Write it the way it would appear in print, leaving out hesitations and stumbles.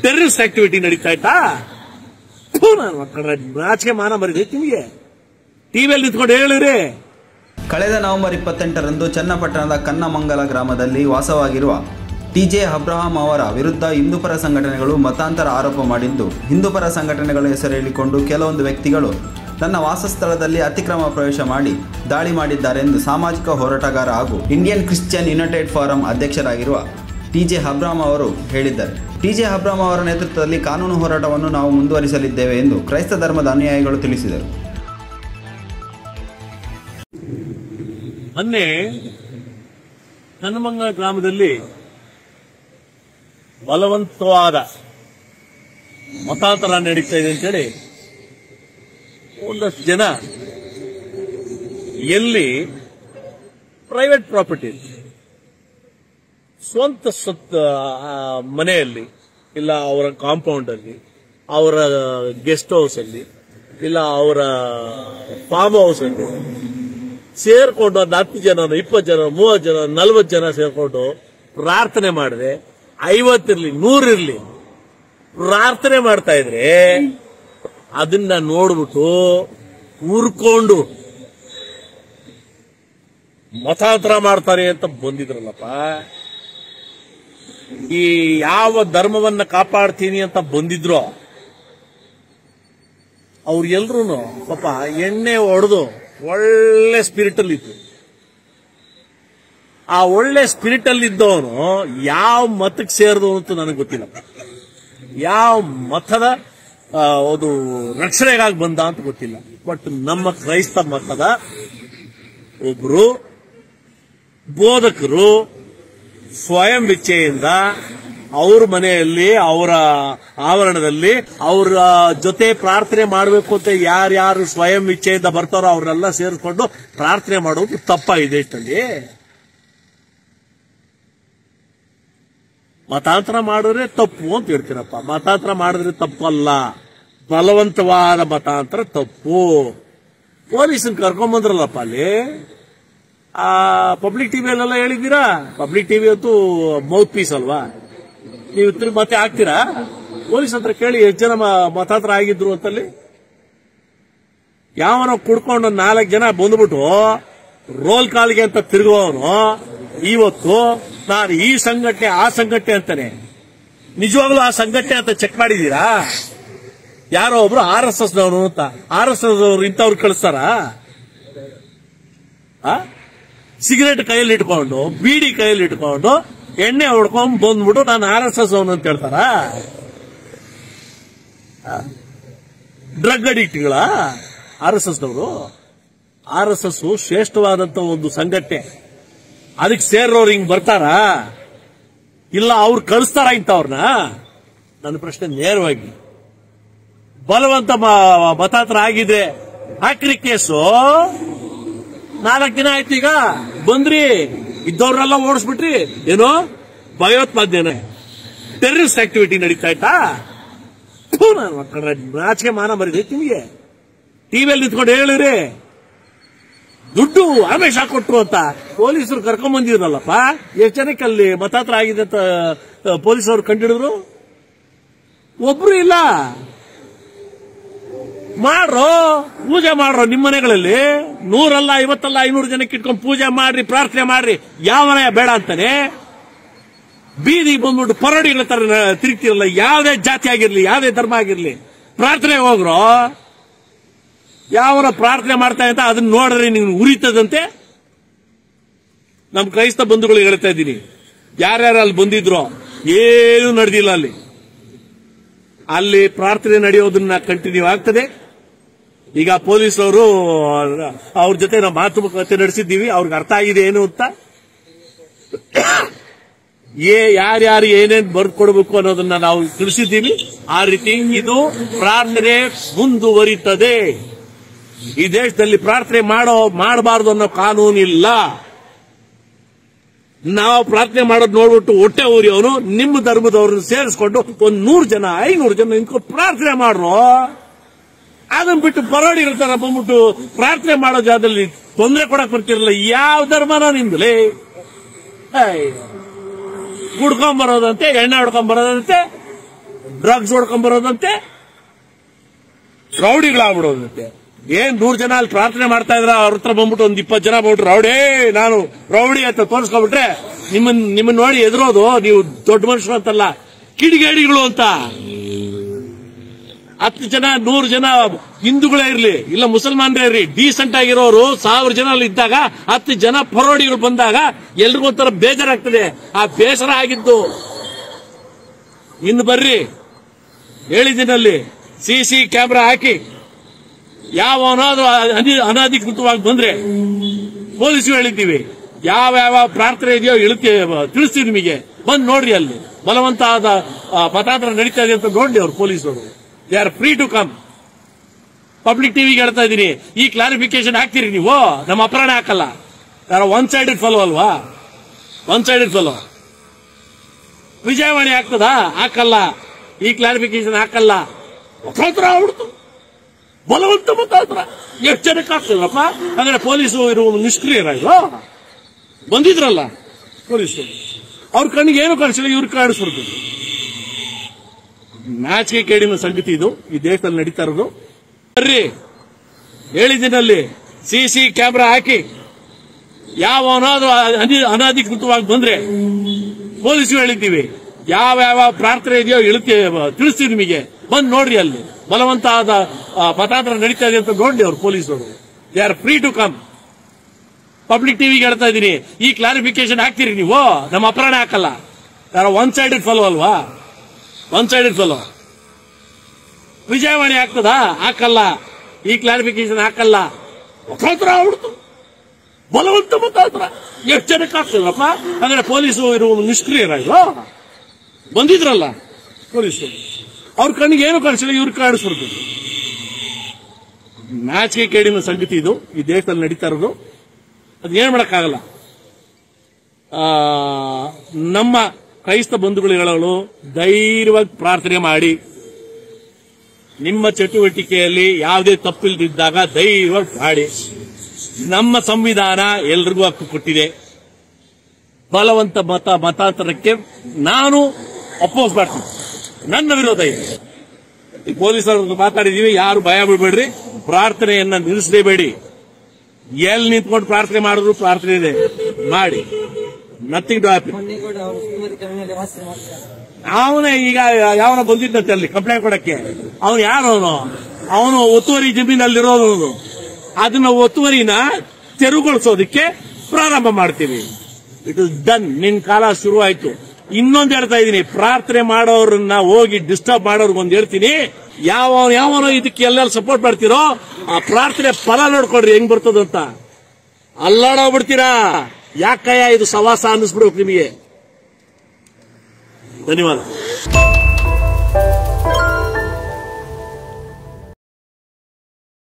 Terrorist activity ನಡೀತಾ ಇತ್ತಾ? ನಾಚಿಕೆ ಮಾನ ಬರಿದೈತಿ ನಿಮಗೆ? ಟಿವಿಯಲ್ಲಿ ನಿಂತ್ಕೊಂಡು ಹೇಳಿರಿ. ಕಳೆದ ನವೆಂಬರ್ 28ರಂದು ಚನ್ನಪಟ್ಟಣದ ಕನ್ನಮಂಗಲ ಗ್ರಾಮದಲ್ಲಿ ವಾಸವಾಗಿರುವ ಟಿಜೆ ಅಬ್ರಹಾಂ ಅವರ ವಿರುದ್ಧ ಹಿಂದೂಪರ ಸಂಘಟನೆಗಳು ಮತಾಂತರ ಆರೋಪ ಮಾಡಿದ್ದು, ಹಿಂದೂಪರ ಸಂಘಟನೆಗಳ ಹೆಸರು ಹೇಳಿಕೊಂಡು ಕೆಲವೊಂದು ವ್ಯಕ್ತಿಗಳು ತನ್ನ ವಾಸಸ್ಥಳದಲ್ಲಿ ಅತಿಕ್ರಮ ಪ್ರವೇಶ ಮಾಡಿ ದಾಳಿ ಮಾಡಿದ್ದಾರೆ ಎಂದು ಸಾಮಾಜಿಕ ಹೋರಾಟಗಾರ ಹಾಗೂ ಇಂಡಿಯನ್ ಕ್ರಿಶ್ಚಿಯನ್ ಯುನೈಟೆಡ್ ಫಾರಂ ಅಧ್ಯಕ್ಷರಾಗಿರುವ ಟಿಜೆ ಅಬ್ರಹಾಂ ಅವರು ಹೇಳಿದ್ದಾರೆ. ಟಿಜೆ ಅಬ್ರಹಾಂ ಅವರ ನೇತೃತ್ವದಲ್ಲಿ ಕಾನೂನು ಹೋರಾಟವನ್ನು ನಾವು ಮುಂದುವರಿಸಲಿದ್ದೇವೆ ಎಂದು ಕ್ರೈಸ್ತ ಧರ್ಮದ ಅನುಯಾಯಿಗಳು ತಿಳಿಸಿದರು. ಮೊನ್ನೆ ಕನ್ನಮಂಗಲ ಗ್ರಾಮದಲ್ಲಿ ಬಲವಂತವಾದ ಮತಾಂತರ ನಡೀತಾ ಇದೆ ಅಂತೇಳಿ ಒಂದಷ್ಟು ಜನ ಎಲ್ಲಿ ಪ್ರೈವೇಟ್ ಪ್ರಾಪರ್ಟಿ, ಸ್ವಂತ ಮನೆಯಲ್ಲಿ, ಇಲ್ಲ ಅವರ ಕಾಂಪೌಂಡ್ ಅಲ್ಲಿ, ಅವರ ಗೆಸ್ಟ್ ಹೌಸ್ ಅಲ್ಲಿ, ಇಲ್ಲ ಅವರ ಫಾರ್ಮ್ ಹೌಸ್ ಅಲ್ಲಿ ಸೇರ್ಕೊಂಡು 10 ಜನ, 20 ಜನ, 30 ಜನ, 40 ಜನ ಸೇರ್ಕೊಂಡು ಪ್ರಾರ್ಥನೆ ಮಾಡಿದ್ರೆ, 50 ಇರ್ಲಿ, 100 ಇರ್ಲಿ, ಪ್ರಾರ್ಥನೆ ಮಾಡ್ತಾ ಇದ್ರೆ ಅದನ್ನ ನೋಡ್ಬಿಟ್ಟು ಊರ್ಕೊಂಡು ಮತಾಂತರ ಮಾಡ್ತಾರೆ ಅಂತ ಬಂದಿದ್ರಲ್ಲಪ್ಪ. ಈ ಯಾವ ಧರ್ಮವನ್ನ ಕಾಪಾಡ್ತೀನಿ ಅಂತ ಬಂದಿದ್ರು ಅವ್ರು ಎಲ್ರು ಪಾಪ ಎಣ್ಣೆ ಹೊಡೆದು ಒಳ್ಳೆ ಸ್ಪಿರಿಟ್ ಅಲ್ಲಿ ಇತ್ತು. ಆ ಒಳ್ಳೆ ಸ್ಪಿರಿಟ್ ಅಲ್ಲಿ ಇದ್ದವನು ಯಾವ ಮತಕ್ಕೆ ಸೇರಿದವನು ಅಂತ ನನಗೆ ಗೊತ್ತಿಲ್ಲ. ಯಾವ ಮತದ ಅದು ರಕ್ಷಣೆಗಾಗಿ ಬಂದ ಅಂತ ಗೊತ್ತಿಲ್ಲ. ಬಟ್ ನಮ್ಮ ಕ್ರೈಸ್ತ ಮತದ ಒಬ್ರು ಬೋಧಕರು ಸ್ವಯಂ ಇಚ್ಛೆಯಿಂದ ಅವ್ರ ಮನೆಯಲ್ಲಿ, ಅವರ ಆವರಣದಲ್ಲಿ ಅವರ ಜೊತೆ ಪ್ರಾರ್ಥನೆ ಮಾಡಬೇಕು ಅಂತ ಯಾರ್ಯಾರು ಸ್ವಯಂ ಇಚ್ಛೆಯಿಂದ ಬರ್ತಾರೋ ಅವ್ರನ್ನೆಲ್ಲ ಸೇರಿಸ್ಕೊಂಡು ಪ್ರಾರ್ಥನೆ ಮಾಡೋದು ತಪ್ಪಾಗಿದೆ. ಇಷ್ಟಲ್ಲಿ ಮತಾಂತರ ಮಾಡಿದ್ರೆ ತಪ್ಪು ಅಂತ ಹೇಳ್ತೀರಪ್ಪ. ಮತಾಂತರ ಮಾಡಿದ್ರೆ ತಪ್ಪಲ್ಲ, ಬಲವಂತವಾದ ಮತಾಂತರ ತಪ್ಪು. ಪೊಲೀಸನ್ ಕರ್ಕೊಂಬಂದ್ರಲ್ಲಪ್ಪ ಅಲ್ಲಿ. ಆ ಪಬ್ಲಿಕ್ ಟಿವಿಯಲ್ಲೆಲ್ಲ ಹೇಳಿದ್ದೀರಾ? ಪಬ್ಲಿಕ್ ಟಿವಿ ಅಂತೂ ಮೌತ್ ಪೀಸ್ ಅಲ್ವಾ? ನೀವು ಮತ್ತೆ ಹಾಕ್ತೀರಾ? ಪೊಲೀಸ್ ಹತ್ರ ಕೇಳಿ ಎಷ್ಟು ಜನ ಮತಾಂತರ ಆಗಿದ್ರು ಅಂತಲ್ಲಿ. ಯಾವನೋ ಕುಡ್ಕೊಂಡು 4 ಜನ ಬಂದ್ಬಿಟ್ಟು ರೋಲ್ ಕಾಲ್ಗೆ ಅಂತ ತಿರುಗುವವನು ಇವತ್ತು ನಾನು ಈ ಸಂಘಟನೆ ಆ ಸಂಘಟನೆ ಅಂತಾನೆ. ನಿಜವಾಗ್ಲೂ ಆ ಸಂಘಟನೆ ಅಂತ ಚೆಕ್ ಮಾಡಿದೀರಾ? ಯಾರೋ ಒಬ್ರು RSS ನವರು ಅಂತ, RSS ಅವರು ಇಂಥವ್ರು ಕಳಿಸ್ತಾರ? ಸಿಗರೇಟ್ ಕೈಯಲ್ಲಿ ಇಟ್ಕೊಂಡು, ಬೀಡಿ ಕೈಯಲ್ಲಿ ಇಟ್ಕೊಂಡು, ಎಣ್ಣೆ ಹೊಡ್ಕೊಂಡ್ ಬಂದ್ಬಿಟ್ಟು ನಾನು RSS ಅವನು ಅಂತ ಹೇಳ್ತಾರ? ಡ್ರಗ್ ಅಡಿಕ್ಟ್ಗಳ RSS ನವರು? RSS ಶ್ರೇಷ್ಠವಾದಂತ ಒಂದು ಸಂಘಟನೆ. ಅದಕ್ಕೆ ಸೇರೋರು ಹಿಂಗ್ ಬರ್ತಾರ? ಇಲ್ಲ ಅವ್ರು ಕಳಿಸ್ತಾರ ಇಂಥವ್ರನ್ನ? ನನ್ನ ಪ್ರಶ್ನೆ ನೇರವಾಗಿ. ಬಲವಂತ ಮತಾಂತರ ಆಗಿದೆ, ಹಾಕ್ರಿ ಕೇಸು. 4 ದಿನ ಆಯ್ತು, ಈಗ ಬಂದ್ರಿ, ಇದ್ದವ್ರನ್ನೆಲ್ಲ ಓಡಿಸ್ಬಿಟ್ರಿ. ಏನೋ ಭಯೋತ್ಪಾದನೆ, ಟೆರರಿಸ್ಟ್ ಆಕ್ಟಿವಿಟಿ ನಡೀತಾ ಇತ್ತಾ? ನಾಚಿಕೆ ಮಾನ ಬರಿದೈತಿ ನಿಮಗೆ? ಟಿವಿಯಲ್ಲಿ ನಿಂತ್ಕೊಂಡು ಹೇಳಿರಿ. ದುಡ್ಡು ಆಮೇಶ ಕೊಟ್ರು ಅಂತ ಪೊಲೀಸರು ಕರ್ಕೊಂಡ್ ಬಂದಿದ್ರಲ್ಲಪ್ಪ. ಎಷ್ಟು ಜನಕ್ಕೆ ಅಲ್ಲಿ ಮತಾಂತರ ಆಗಿದೆ ಅಂತ ಪೊಲೀಸರು ಕಂಡಿಡಿದ್ರು? ಒಬ್ರು ಇಲ್ಲ. ಮಾಡ್ರೋ, ಪೂಜೆ ಮಾಡ್ರೋ ನಿಮ್ಮ ಮನೆಗಳಲ್ಲಿ. 100 ಅಲ್ಲ, 50 ಅಲ್ಲ, 500 ಜನಕ್ಕೆ ಇಟ್ಕೊಂಡು ಪೂಜೆ ಮಾಡ್ರಿ, ಪ್ರಾರ್ಥನೆ ಮಾಡ್ರಿ. ಯಾವನೇ ಬೇಡ ಅಂತಾನೆ? ಬೀದಿಗೆ ಬಂದ್ಬಿಟ್ಟು ಪರಡಿಗಳ ತರ ತಿರುಗ್ತಿರಲ್ಲ, ಯಾವುದೇ ಜಾತಿ ಆಗಿರ್ಲಿ, ಯಾವುದೇ ಧರ್ಮ ಆಗಿರ್ಲಿ, ಪ್ರಾರ್ಥನೆ ಹೋಗ್ರೋ. ಯಾವನ ಪ್ರಾರ್ಥನೆ ಮಾಡ್ತಾ ಅಂತ ಅದನ್ನ ನೋಡ್ರಿ ನೀವು ಉರಿತದಂತೆ. ನಮ್ ಕ್ರೈಸ್ತ ಬಂಧುಗಳಿಗೆ ಹೇಳ್ತಾ ಇದ್ದೀನಿ, ಯಾರ್ಯಾರು ಅಲ್ಲಿ ಬಂದಿದ್ರು ಏನು ನಡೆದಿಲ್ಲ. ಅಲ್ಲಿ ಪ್ರಾರ್ಥನೆ ನಡೆಯೋದನ್ನ ಕಂಟಿನ್ಯೂ ಆಗ್ತದೆ. ಈಗ ಪೊಲೀಸರು ಅವ್ರ ಜೊತೆ ನಾವು ಮಾತುಕತೆ ನಡೆಸಿದ್ದೀವಿ. ಅವ್ರಿಗೆ ಅರ್ಥ ಆಗಿದೆ ಏನು ಅಂತ. ಯಾರ್ಯಾರು ಏನೇನ್ ಬರ್ಕೊಡ್ಬೇಕು ಅನ್ನೋದನ್ನ ನಾವು ತಿಳಿಸಿದ್ದೀವಿ. ಆ ರೀತಿ ಇದು ಪ್ರಾರ್ಥನೆ ಮುಂದುವರಿತದೆ. ಈ ದೇಶದಲ್ಲಿ ಪ್ರಾರ್ಥನೆ ಮಾಡಬಾರದು ಅನ್ನೋ ಕಾನೂನಿಲ್ಲ. ನಾವು ಪ್ರಾರ್ಥನೆ ಮಾಡೋದು ನೋಡ್ಬಿಟ್ಟು ಹೊಟ್ಟೆ ಊರಿಯವನು ನಿಮ್ಮ ಧರ್ಮದವ್ರನ್ನ ಸೇರಿಸ್ಕೊಂಡು 100 ಜನ 500 ಜನ ನಿಂತ್ಕೊಂಡು ಪ್ರಾರ್ಥನೆ ಮಾಡ್ರು. ಅದನ್ನ ಬಿಟ್ಟು ಪರೋಡಿಗಳ ತರ ಬಂದ್ಬಿಟ್ಟು ಪ್ರಾರ್ಥನೆ ಮಾಡೋ ಜಾಗದಲ್ಲಿ ತೊಂದರೆ ಕೊಡಕ್ ಬರ್ತಿರಲ್ಲ. ಯಾವ ಧರ್ಮನೋ ನಿಂದಲೇ? ಕುಡ್ಕೊಂಬರೋದಂತೆ, ಎಣ್ಣೆ ಹೊಡ್ಕೊಂಬರೋದಂತೆ, ಡ್ರಗ್ಸ್ ಹೊಡ್ಕೊಂಡ್ಬರೋದಂತೆ, ರೌಡಿಗಳಾಗ್ಬಿಡೋದಂತೆ. 100 ಜನ ಅಲ್ಲಿ ಪ್ರಾರ್ಥನೆ ಮಾಡ್ತಾ ಇದ್ರ, ಅವ್ರ ಹತ್ರ ಬಂದ್ಬಿಟ್ಟು ಒಂದು 20 ಜನ ಬಂದ್ಬಿಟ್ಟು ರೌಡಿ, ನಾನು ರೌಡಿ ಅಂತ ತೋರಿಸ್ಕೊಂಡ್ಬಿಟ್ರೆ ನಿಮ್ಮನ್ನ ನೋಡಿ ಎದುರೋದು ನೀವು ದೊಡ್ಡ ಮನುಷ್ಯರು ಅಂತಲ್ಲ, ಕಿಡಿಗೇಡಿಗಳು ಅಂತ. 10 ಜನ 100 ಜನ ಹಿಂದೂಗಳೇ ಇರ್ಲಿ ಇಲ್ಲ ಮುಸಲ್ಮಾನರೇ ಇರ್ಲಿ, ಡೀಸೆಂಟ್ ಆಗಿರೋರು 1000 ಜನ ಅಲ್ಲಿ ಇದ್ದಾಗ 10 ಜನ ಪರೋಡಿಗಳು ಬಂದಾಗ ಎಲ್ರಿಗೊಂಥರ ಬೇಜಾರಾಗ್ತದೆ. ಆ ಬೇಸರ ಆಗಿದ್ದು ಇನ್ನು ಬರ್ರಿ, ಹೇಳಿದಿನಲ್ಲಿ ಸಿಸಿ ಕ್ಯಾಮೆರಾ ಹಾಕಿ ಯಾವನಾದ್ರೂ ಅನಧಿಕೃತವಾಗಿ ಬಂದ್ರೆ ಪೊಲೀಸರು ಹೇಳಿದ್ದೀವಿ, ಯಾವ ಪ್ರಾರ್ಥನೆ ಇದೆಯೋ ತಿಳಿಸ್ತೀವಿ ನಿಮಗೆ, ಬಂದು ನೋಡ್ರಿ. ಅಲ್ಲಿ ಬಲವಂತವಾದ ಮತಾಂತರ ನಡೀತಾ ಇದೆ ಅಂತ ನೋಡಿ ಅವ್ರು ಪೊಲೀಸರು. They are free to come. Public ಟಿವಿಗೆ ಹೇಳ್ತಾ ಇದ್ದೀನಿ, ಈ ಕ್ಲಾರಿಫಿಕೇಶನ್ ಹಾಕ್ತೀರಿ ನೀವು, ನಮ್ಮ ಅಪರಾಧ ಹಾಕಲ್ಲ. ಯಾರೋ ಒನ್ ಸೈಡೆಡ್ ಫಾಲೋ ಅಲ್ವಾ, ಒನ್ ಸೈಡೆಡ್ ಫಾಲೋ. ವಿಜಯವಾಣಿ ಆಗ್ತದಾ? ಹಾಕಲ್ಲ. ಈ ಕ್ಲಾರಿಫಿಕೇಶನ್ ಹಾಕಲ್ಲ. ಮತಾಂತರ ಆಗ್ಬಿಡ್ತು, ಬಲವಂತ ಮತಾಂತರ. ಎಷ್ಟು ಜನಕ್ಕೆ ಆಗ್ತದಪ್ಪ? ಅಂದ್ರೆ ಪೊಲೀಸು ಇರುವ ನಿಷ್ಕ್ರಿಯರಾಯ್ತು. ಬಂದಿದ್ರಲ್ಲ ಪೊಲೀಸರು, ಅವ್ರ ಕಣ್ಣಿಗೆ ಏನು ಕಾಣಿಸಿಲ್ಲ, ಇವ್ರು ಕಾಣಿಸ್ಬಿಡ್ತು. ನಾಚಿಕೆ ಕೇಡಿನ ಸಂಗತಿ ಇದು ಈ ದೇಶದಲ್ಲಿ ನಡೀತಾ ಇರೋದು. ಬರ್ರಿ, ಹೇಳಿದಿನಲ್ಲಿ ಸಿಸಿ ಕ್ಯಾಮೆರಾ ಹಾಕಿ ಯಾವನಾದ್ರೂ ಅನಧಿಕೃತವಾಗಿ ಬಂದ್ರೆ ಪೊಲೀಸರು ಹೇಳಿದ್ದೀವಿ, ಯಾವ ಪ್ರಾರ್ಥನೆ ಇದೆಯೋ ತಿಳಿಸ್ತೀವಿ ನಿಮಗೆ, ಬಂದು ನೋಡ್ರಿ. ಅಲ್ಲಿ ಬಲವಂತವಾದ ಮತಾಂತರ ನಡೀತಾ ಇದೆ ಅಂತ ನೋಡಿ ಅವ್ರು ಪೊಲೀಸರು. They are free to come. Public ಟಿವಿಗೆ ಹೇಳ್ತಾ ಇದ್ದೀನಿ, ಈ ಕ್ಲಾರಿಫಿಕೇಶನ್ ಹಾಕ್ತೀರಿ ನೀವು, ನಮ್ಮ ಅಪರಾಧ ಹಾಕಲ್ಲ. ಯಾರೋ ಒನ್ ಸೈಡೆಡ್ ಫಾಲೋ ಅಲ್ವಾ, ಒನ್ ಸೈಡೆಡ್ ಫಾಲೋ. ವಿಜಯವಾಣಿ ಆಗ್ತದಾ? ಹಾಕಲ್ಲ. ಈ ಕ್ಲಾರಿಫಿಕೇಶನ್ ಹಾಕಲ್ಲ. ಮತಾಂತರ ಆಗ್ಬಿಡ್ತು, ಬಲವಂತ ಮತಾಂತರ. ಎಷ್ಟು ಜನಕ್ಕೆ ಆಗ್ತದಪ್ಪ? ಅಂದ್ರೆ ಪೊಲೀಸು ಇರುವ ನಿಷ್ಕ್ರಿಯರಾಯ್ತು. ಬಂದಿದ್ರಲ್ಲ ಪೊಲೀಸರು, ಅವ್ರ ಕಣ್ಣಿಗೆ ಏನು ಕಾಣಿಸಿಲ್ಲ, ಇವ್ರು ಕಾಣಿಸ್ಬಿಡ್ತು. ನಾಚಿಕೆ ಕೇಡಿನ ಸಂಗತಿ ಇದು ಈ ದೇಶದಲ್ಲಿ ನಡೀತಾ ಇರೋದು. ಅದೇನ್ ಮಾಡಕ್ಕಾಗಲ್ಲ. ನಮ್ಮ ಕ್ರೈಸ್ತ ಬಂಧುಗಳು ಧೈರ್ಯವಾಗಿ ಪ್ರಾರ್ಥನೆ ಮಾಡಿ, ನಿಮ್ಮ ಚಟುವಟಿಕೆಯಲ್ಲಿ ಯಾವುದೇ ತಪ್ಪಿಲ್ಲದಿದ್ದಾಗ ಧೈರ್ಯವಾಗಿ ಮಾಡಿ. ನಮ್ಮ ಸಂವಿಧಾನ ಎಲ್ರಿಗೂ ಹಕ್ಕು ಕೊಟ್ಟಿದೆ. ಬಲವಂತ ಮತಾಂತರಕ್ಕೆ ನಾನು ಅಪೋಸ್ ಮಾಡ್ತೀನಿ, ನನ್ನ ವಿರೋಧ ಇದೆ. ಈ ಪೊಲೀಸರು ಮಾತಾಡಿದೀವಿ, ಯಾರು ಭಯ ಬಿಡಬೇಡ್ರಿ, ಪ್ರಾರ್ಥನೆಯನ್ನ ನಿಲ್ಲಿಸಲೇಬೇಡಿ. ಎಲ್ಲಿ ನಿಂತ್ಕೊಂಡು ಪ್ರಾರ್ಥನೆ ಮಾಡಿದ್ರು ಪ್ರಾರ್ಥನೆ ಇದೆ, ಮಾಡಿ. Nothing to happen. ಅವನೇ ಈಗ ಯಾವನ ಬಂದಿದ್ದಂತೆ ಅಲ್ಲಿ ಕಂಪ್ಲೇಂಟ್ ಕೊಡಕ್ಕೆ, ಅವನು ಯಾರು? ಅವನು ಒತ್ತುವರಿ ಜಮೀನಲ್ಲಿರೋನು. ಅದನ್ನ ಒತ್ತುವರಿನ ತೆರವುಗೊಳಿಸೋದಕ್ಕೆ ಪ್ರಾರಂಭ ಮಾಡ್ತೀವಿ. It is done. ನಿನ್ ಕಾಲ ಶುರುವಾಯ್ತು. ಇನ್ನೊಂದು ಹೇಳ್ತಾ ಇದ್ದೀನಿ, ಪ್ರಾರ್ಥನೆ ಮಾಡೋರನ್ನ ಹೋಗಿ ಡಿಸ್ಟರ್ಬ್ ಮಾಡೋರ್ಗೊಂದು ಹೇಳ್ತೀನಿ, ಯಾವನೋ ಇದಕ್ಕೆ ಎಲ್ಲರೂ ಸಪೋರ್ಟ್ ಮಾಡ್ತಿರೋ ಆ ಪ್ರಾರ್ಥನೆ ಫಲ ನೋಡ್ಕೊಡ್ರಿ ಹೆಂಗ್ ಬರ್ತದಂತ. ಅಲ್ಲಾಡೋಗ್ಬಿಡ್ತೀರಾ, ಯಾಕಯ್ಯ ಇದು ಸವಾಸ ಅನ್ನಿಸ್ಬಿಡ್ಬೇಕು ನಿಮಗೆ. ಧನ್ಯವಾದ.